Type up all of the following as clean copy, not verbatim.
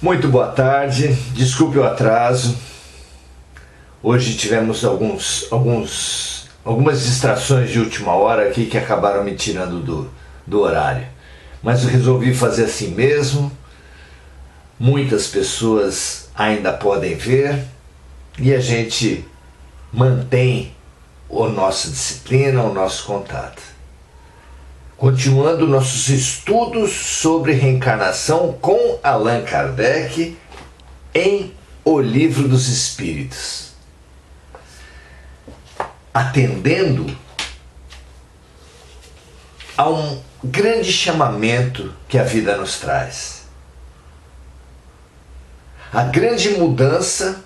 Muito boa tarde, desculpe o atraso. Hoje tivemos algumas distrações de última hora aqui que acabaram me tirando do horário. Mas eu resolvi fazer assim mesmo. Muitas pessoas ainda podem ver e a gente mantém a nossa disciplina, o nosso contato. Continuando nossos estudos sobre reencarnação com Allan Kardec em O Livro dos Espíritos. Atendendo a um grande chamamento que a vida nos traz. A grande mudança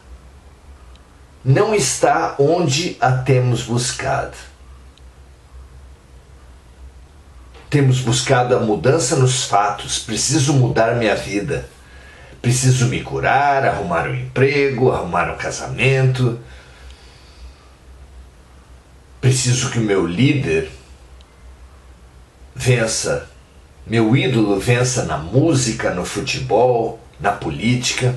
não está onde a temos buscado. Temos buscado a mudança nos fatos. Preciso mudar minha vida. Preciso me curar, arrumar um emprego, arrumar um casamento. Preciso que o meu líder vença, meu ídolo vença na música, no futebol, na política.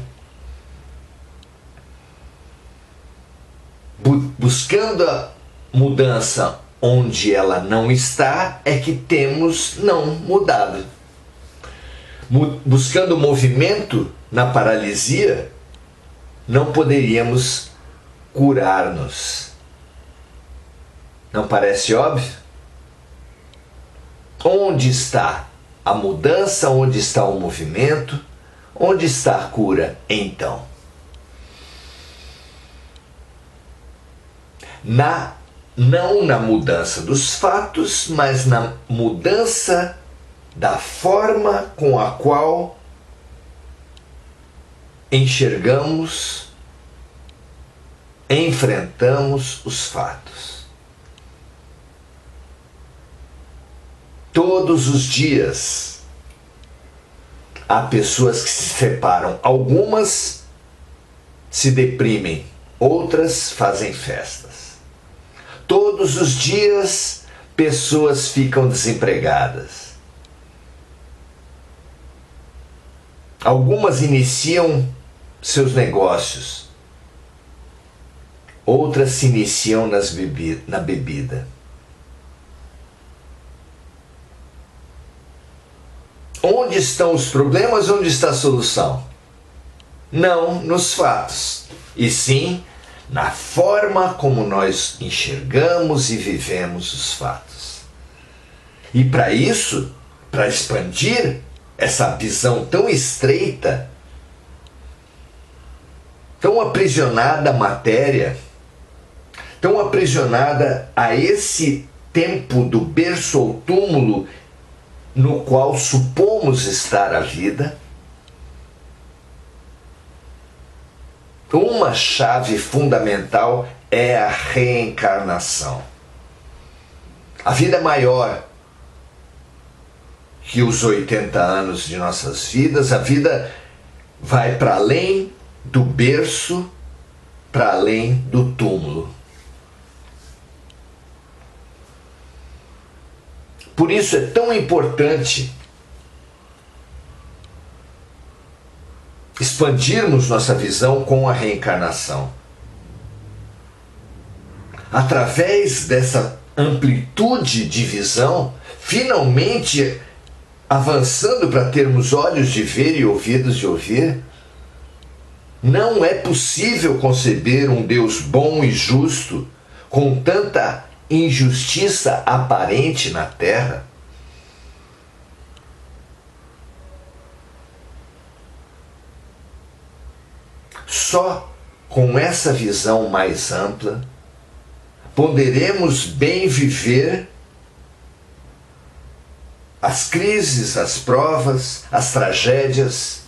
Buscando a mudança onde ela não está, é que temos não mudado. Buscando movimento na paralisia, não poderíamos curar-nos. Não parece óbvio? Onde está a mudança? Onde está o movimento? Onde está a cura, então? Não na mudança dos fatos, mas na mudança da forma com a qual enxergamos, enfrentamos os fatos. Todos os dias há pessoas que se separam, algumas se deprimem, outras fazem festas. Todos os dias, pessoas ficam desempregadas. Algumas iniciam seus negócios. Outras se iniciam na bebida. Onde estão os problemas? Onde está a solução? Não nos fatos, e sim na forma como nós enxergamos e vivemos os fatos. E para isso, para expandir essa visão tão estreita, tão aprisionada à matéria, tão aprisionada a esse tempo do berço ao túmulo no qual supomos estar a vida, uma chave fundamental é a reencarnação. A vida é maior que os 80 anos de nossas vidas. A vida vai para além do berço, para além do túmulo. Por isso é tão importante expandirmos nossa visão com a reencarnação. Através dessa amplitude de visão, finalmente avançando para termos olhos de ver e ouvidos de ouvir, não é possível conceber um Deus bom e justo com tanta injustiça aparente na Terra. Só com essa visão mais ampla poderemos bem viver as crises, as provas, as tragédias,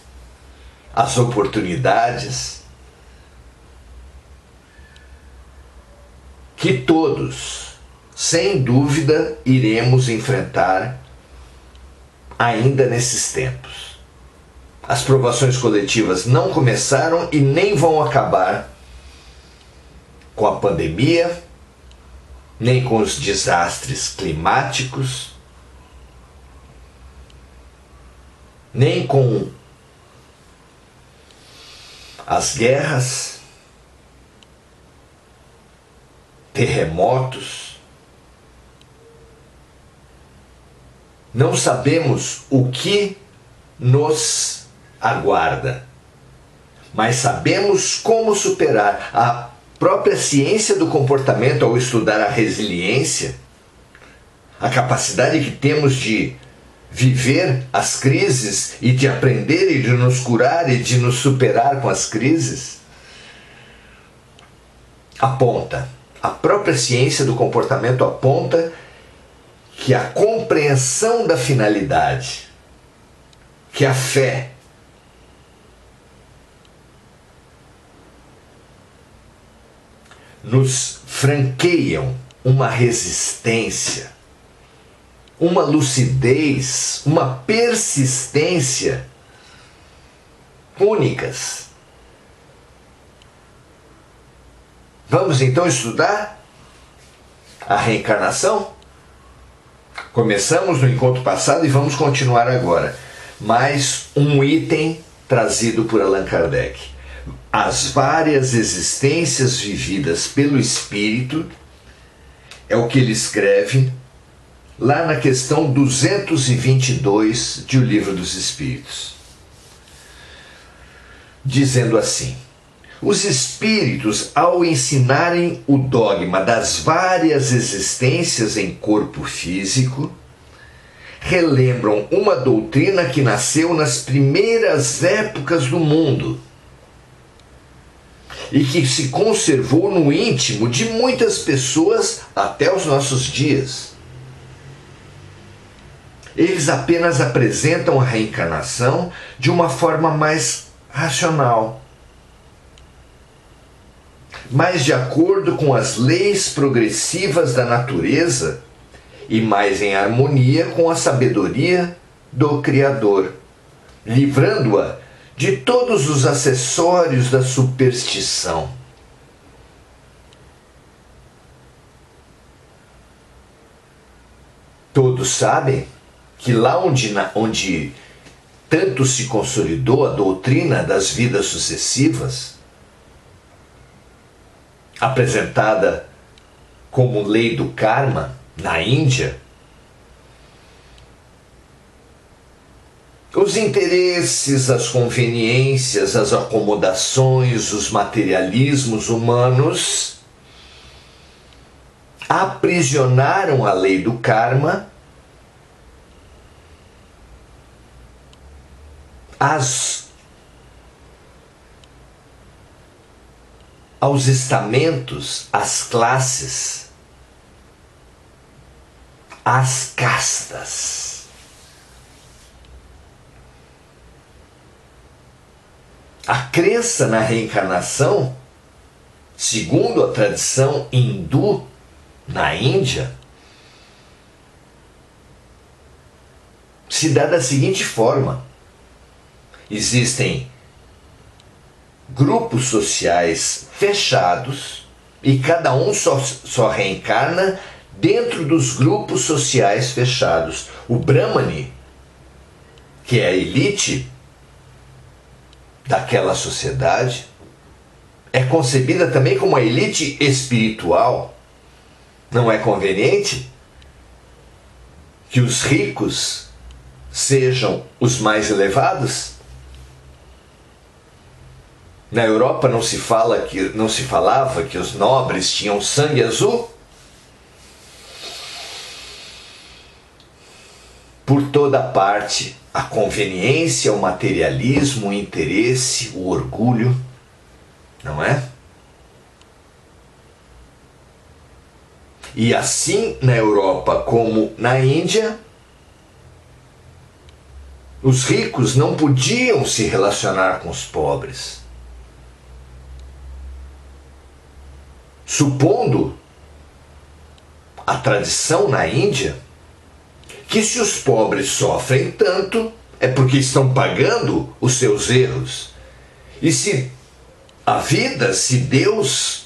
as oportunidades que todos, sem dúvida, iremos enfrentar ainda nesses tempos. As provações coletivas não começaram e nem vão acabar com a pandemia, nem com os desastres climáticos, nem com as guerras, terremotos. Não sabemos o que nos aguarda, mas sabemos como superar. A própria ciência do comportamento, ao estudar a resiliência, a capacidade que temos de viver as crises e de aprender e de nos curar e de nos superar com as crises, aponta, a própria ciência do comportamento aponta que a compreensão da finalidade, que a fé, nos franqueiam uma resistência, uma lucidez, uma persistência únicas. Vamos então estudar a reencarnação? Começamos no encontro passado e vamos continuar agora. Mais um item trazido por Allan Kardec. As várias existências vividas pelo espírito é o que ele escreve lá na questão 222 de O Livro dos Espíritos. Dizendo assim: os espíritos, ao ensinarem o dogma das várias existências em corpo físico, relembram uma doutrina que nasceu nas primeiras épocas do mundo e que se conservou no íntimo de muitas pessoas até os nossos dias. Eles apenas apresentam a reencarnação de uma forma mais racional, mais de acordo com as leis progressivas da natureza e mais em harmonia com a sabedoria do Criador, livrando-a de todos os acessórios da superstição. Todos sabem que lá onde tanto se consolidou a doutrina das vidas sucessivas, apresentada como lei do karma na Índia, os interesses, as conveniências, as acomodações, os materialismos humanos aprisionaram a lei do karma aos estamentos, às classes, às castas. A crença na reencarnação, segundo a tradição hindu na Índia, se dá da seguinte forma: existem grupos sociais fechados e cada um só reencarna dentro dos grupos sociais fechados. O Brahmane, que é a elite daquela sociedade, é concebida também como a elite espiritual. Não é conveniente que os ricos sejam os mais elevados? Na Europa não se falava que os nobres tinham sangue azul? Por toda parte, a conveniência, o materialismo, o interesse, o orgulho, não é? E assim na Europa como na Índia, os ricos não podiam se relacionar com os pobres. Supondo a tradição na Índia que se os pobres sofrem tanto é porque estão pagando os seus erros. E se a vida, se Deus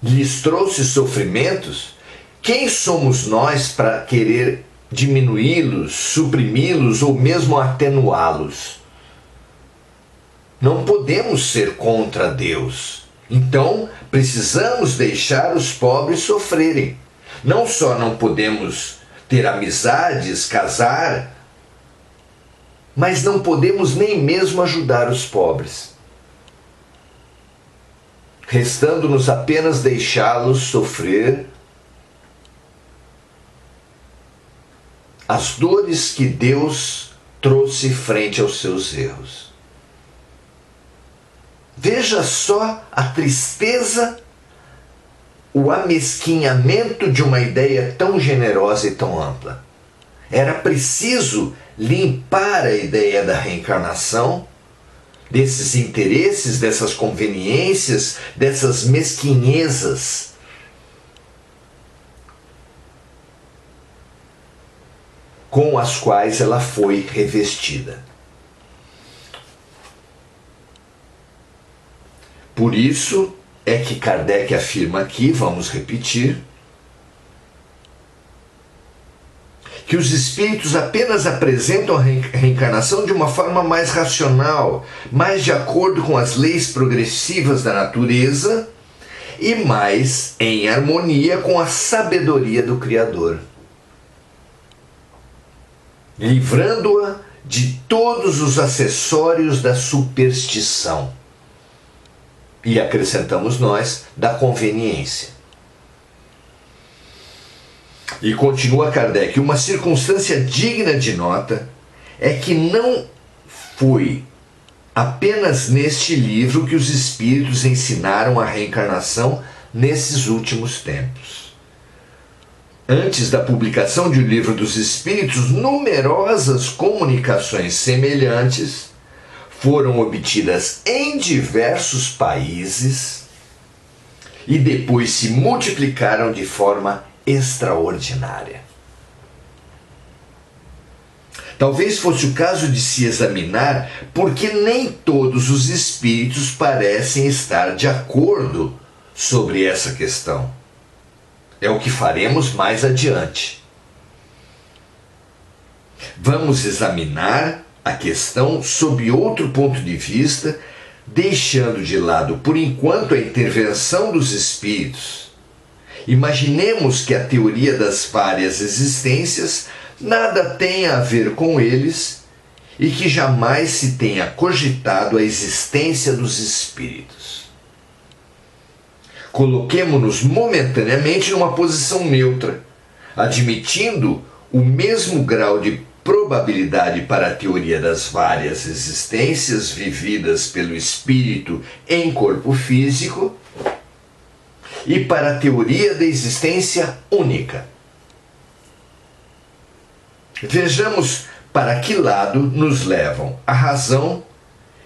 lhes trouxe sofrimentos, quem somos nós para querer diminuí-los, suprimi-los ou mesmo atenuá-los? Não podemos ser contra Deus. Então, precisamos deixar os pobres sofrerem. Não só não podemos ter amizades, casar, mas não podemos nem mesmo ajudar os pobres. Restando-nos apenas deixá-los sofrer as dores que Deus trouxe frente aos seus erros. Veja só a tristeza, o amesquinhamento de uma ideia tão generosa e tão ampla. Era preciso limpar a ideia da reencarnação, desses interesses, dessas conveniências, dessas mesquinhezas. Com as quais ela foi revestida. Por isso é que Kardec afirma aqui, vamos repetir, que os espíritos apenas apresentam a reencarnação de uma forma mais racional, mais de acordo com as leis progressivas da natureza e mais em harmonia com a sabedoria do Criador, livrando-a de todos os acessórios da superstição. E acrescentamos nós, da conveniência. E continua Kardec, uma circunstância digna de nota é que não foi apenas neste livro que os espíritos ensinaram a reencarnação nesses últimos tempos. Antes da publicação de O Livro dos Espíritos, numerosas comunicações semelhantes foram obtidas em diversos países e depois se multiplicaram de forma extraordinária. Talvez fosse o caso de se examinar porque nem todos os espíritos parecem estar de acordo sobre essa questão. É o que faremos mais adiante. Vamos examinar a questão sob outro ponto de vista, deixando de lado, por enquanto, a intervenção dos espíritos. Imaginemos que a teoria das várias existências nada tenha a ver com eles e que jamais se tenha cogitado a existência dos espíritos. Coloquemo-nos momentaneamente numa posição neutra, admitindo o mesmo grau de probabilidade para a teoria das várias existências vividas pelo espírito em corpo físico e para a teoria da existência única. Vejamos para que lado nos levam a razão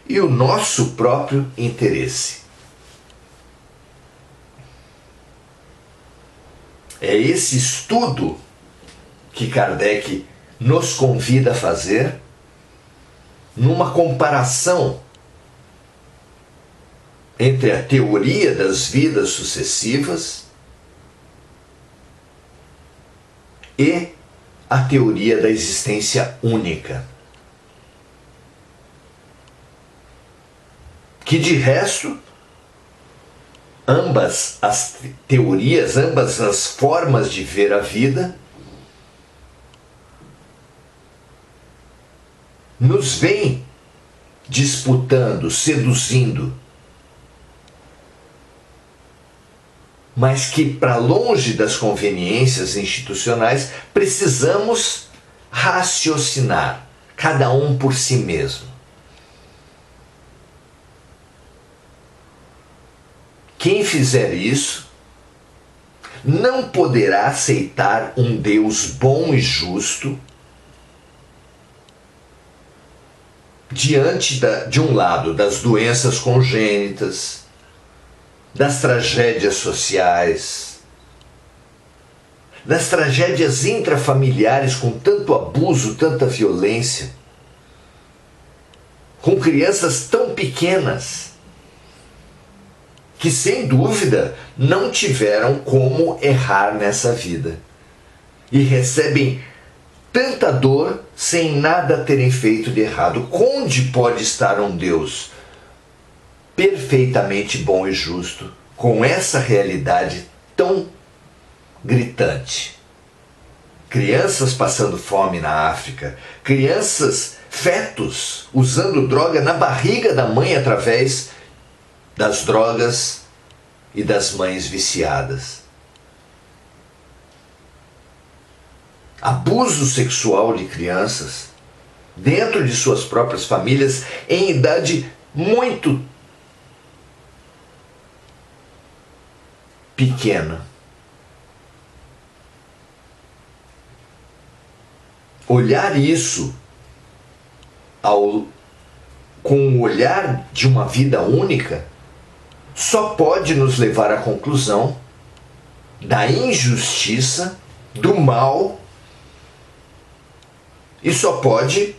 e o nosso próprio interesse. É esse estudo que Kardec nos convida a fazer numa comparação entre a teoria das vidas sucessivas e a teoria da existência única. Que de resto, ambas as teorias, ambas as formas de ver a vida nos vêm disputando, seduzindo, mas que, para longe das conveniências institucionais, precisamos raciocinar, cada um por si mesmo. Quem fizer isso não poderá aceitar um Deus bom e justo diante de um lado das doenças congênitas, das tragédias sociais, das tragédias intrafamiliares com tanto abuso, tanta violência, com crianças tão pequenas que, sem dúvida, não tiveram como errar nessa vida e recebem tanta dor sem nada terem feito de errado. Onde pode estar um Deus perfeitamente bom e justo com essa realidade tão gritante. Crianças passando fome na África, crianças, fetos, usando droga na barriga da mãe através das drogas e das mães viciadas. Abuso sexual de crianças dentro de suas próprias famílias em idade muito pequena. Olhar isso com o olhar de uma vida única só pode nos levar à conclusão da injustiça, do mal, e só pode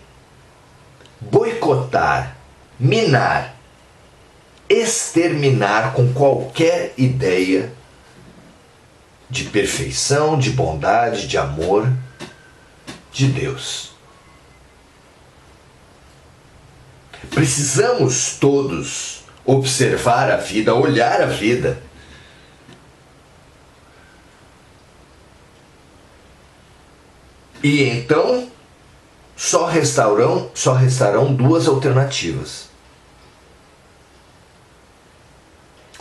boicotar, minar, exterminar com qualquer ideia de perfeição, de bondade, de amor de Deus. Precisamos todos observar a vida, olhar a vida e então só restarão duas alternativas.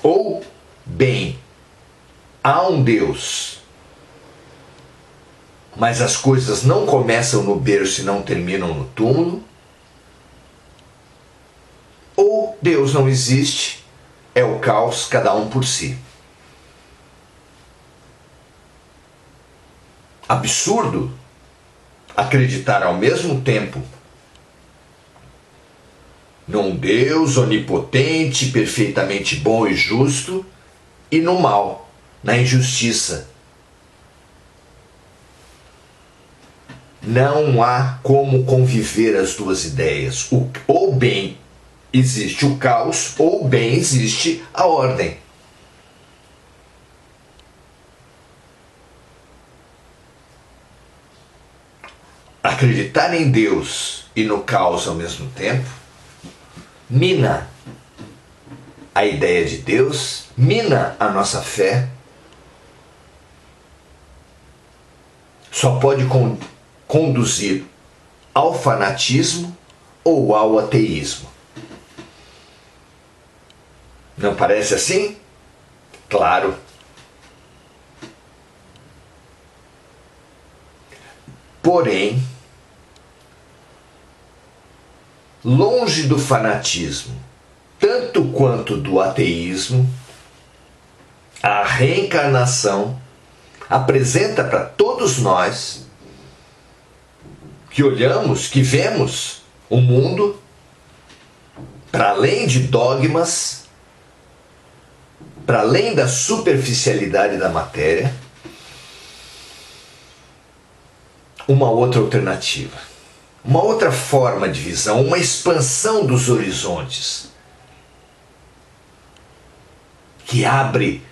Ou, bem, há um Deus, mas as coisas não começam no berço e não terminam no túmulo. Ou Deus não existe, é o caos, cada um por si. Absurdo acreditar ao mesmo tempo num Deus onipotente, perfeitamente bom e justo, e no mal, na injustiça. Não há como conviver as duas ideias. Ou bem existe o caos, ou bem existe a ordem. Acreditar em Deus e no caos ao mesmo tempo mina a ideia de Deus, mina a nossa fé. Só pode conduzir ao fanatismo ou ao ateísmo. Não parece assim? Claro. Porém, longe do fanatismo, tanto quanto do ateísmo, a reencarnação apresenta para todos nós que olhamos, que vemos o mundo para além de dogmas, para além da superficialidade da matéria, uma outra alternativa, uma outra forma de visão, uma expansão dos horizontes que abre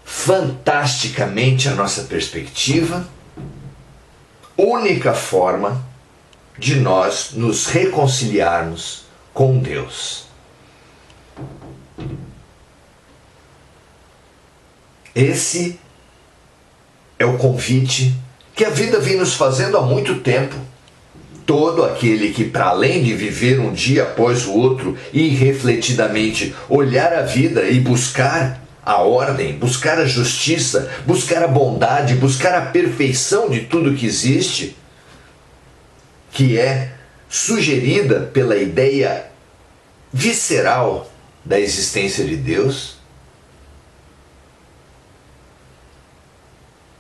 fantasticamente a nossa perspectiva, única forma de nós nos reconciliarmos com Deus. Esse é o convite que a vida vem nos fazendo há muito tempo. Todo aquele que, para além de viver um dia após o outro e refletidamente olhar a vida e buscar a ordem, buscar a justiça, buscar a bondade, buscar a perfeição de tudo que existe, que é sugerida pela ideia visceral da existência de Deus,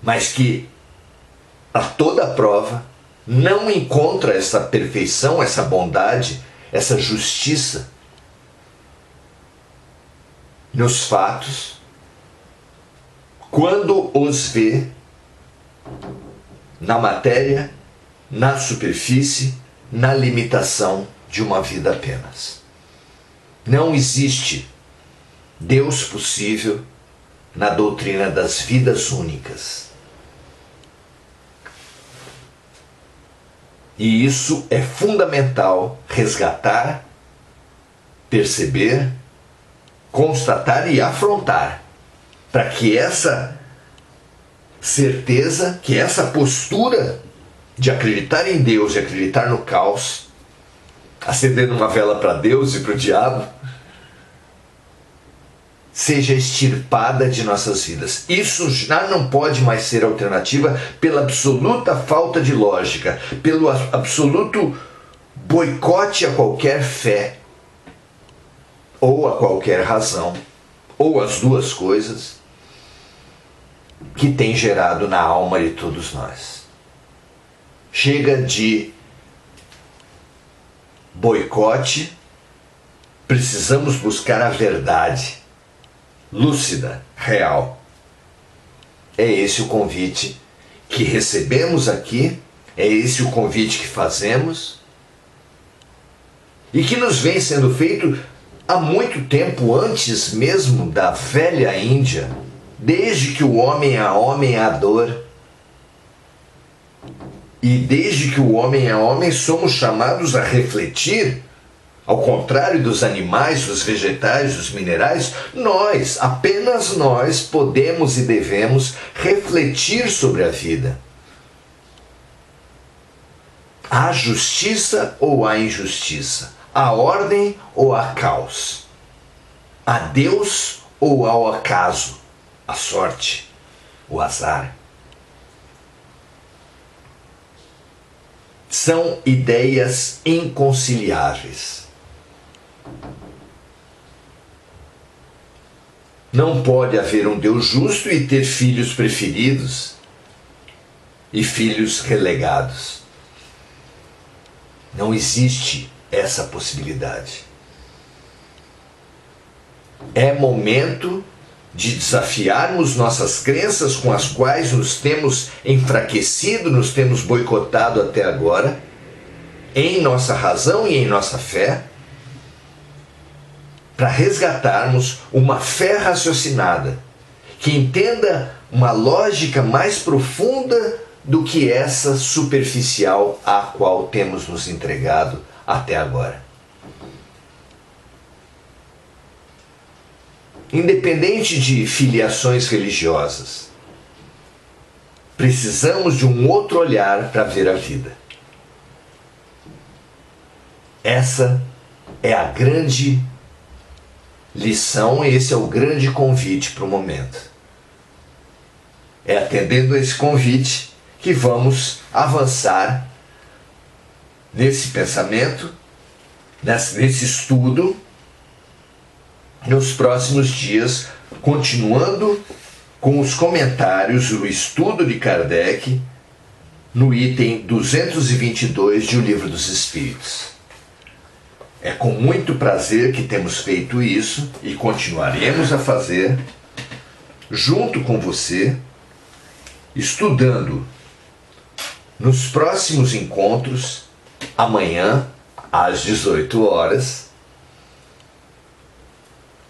mas que a toda prova não encontra essa perfeição, essa bondade, essa justiça nos fatos, quando os vê na matéria, na superfície, na limitação de uma vida apenas. Não existe Deus possível na doutrina das vidas únicas. E isso é fundamental resgatar, perceber constatar e afrontar, para que essa certeza, que essa postura de acreditar em Deus e acreditar no caos, acendendo uma vela para Deus e para o diabo, seja extirpada de nossas vidas. Isso já não pode mais ser alternativa pela absoluta falta de lógica, pelo absoluto boicote a qualquer fé, ou a qualquer razão, ou as duas coisas, que tem gerado na alma de todos nós. Chega de boicote, precisamos buscar a verdade lúcida, real. É esse o convite que recebemos aqui, é esse o convite que fazemos e que nos vem sendo feito há muito tempo, antes mesmo da velha Índia, desde que o homem é dor. E desde que o homem é homem, somos chamados a refletir. Ao contrário dos animais, dos vegetais, dos minerais, nós, apenas nós, podemos e devemos refletir sobre a vida. Há justiça ou há injustiça? Há ordem ou há caos? Há Deus ou há acaso? A sorte, o azar? São ideias inconciliáveis. Não pode haver um Deus justo e ter filhos preferidos e filhos relegados. Não existe essa possibilidade. É momento de desafiarmos nossas crenças com as quais nos temos enfraquecido, nos temos boicotado até agora, em nossa razão e em nossa fé, para resgatarmos uma fé raciocinada, que entenda uma lógica mais profunda do que essa superficial à qual temos nos entregado até agora. Independente de filiações religiosas, precisamos de um outro olhar para ver a vida. Essa é a grande lição, esse é o grande convite para o momento. É atendendo a esse convite que vamos avançar nesse pensamento, nesse estudo, nos próximos dias, continuando com os comentários, o estudo de Kardec, no item 222 de O Livro dos Espíritos. É com muito prazer que temos feito isso e continuaremos a fazer, junto com você, estudando nos próximos encontros, amanhã, às 18 horas,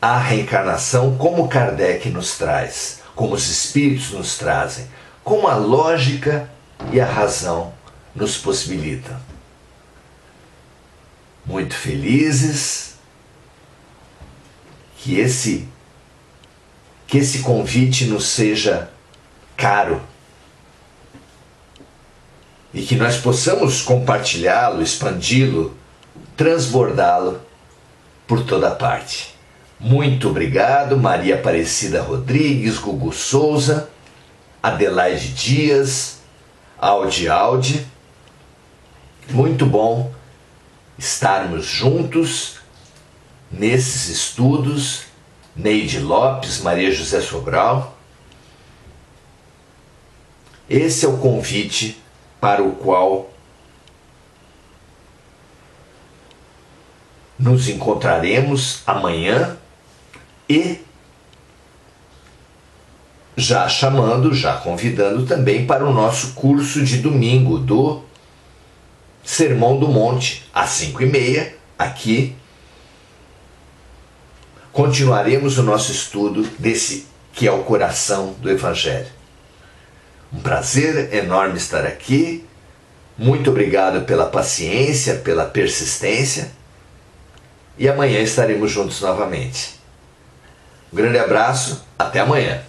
a reencarnação como Kardec nos traz, como os Espíritos nos trazem, como a lógica e a razão nos possibilitam. Muito felizes que esse convite nos seja caro e que nós possamos compartilhá-lo, expandi-lo, transbordá-lo por toda parte. Muito obrigado, Maria Aparecida Rodrigues, Gugu Souza, Adelaide Dias, Audi. Muito bom estarmos juntos nesses estudos. Neide Lopes, Maria José Sobral. Esse é o convite para o qual nos encontraremos amanhã e já convidando também para o nosso curso de domingo do Sermão do Monte, às 5h30, aqui. Continuaremos o nosso estudo desse que é o coração do Evangelho. Um prazer enorme estar aqui. Muito obrigado pela paciência, pela persistência. E amanhã estaremos juntos novamente. Um grande abraço, até amanhã.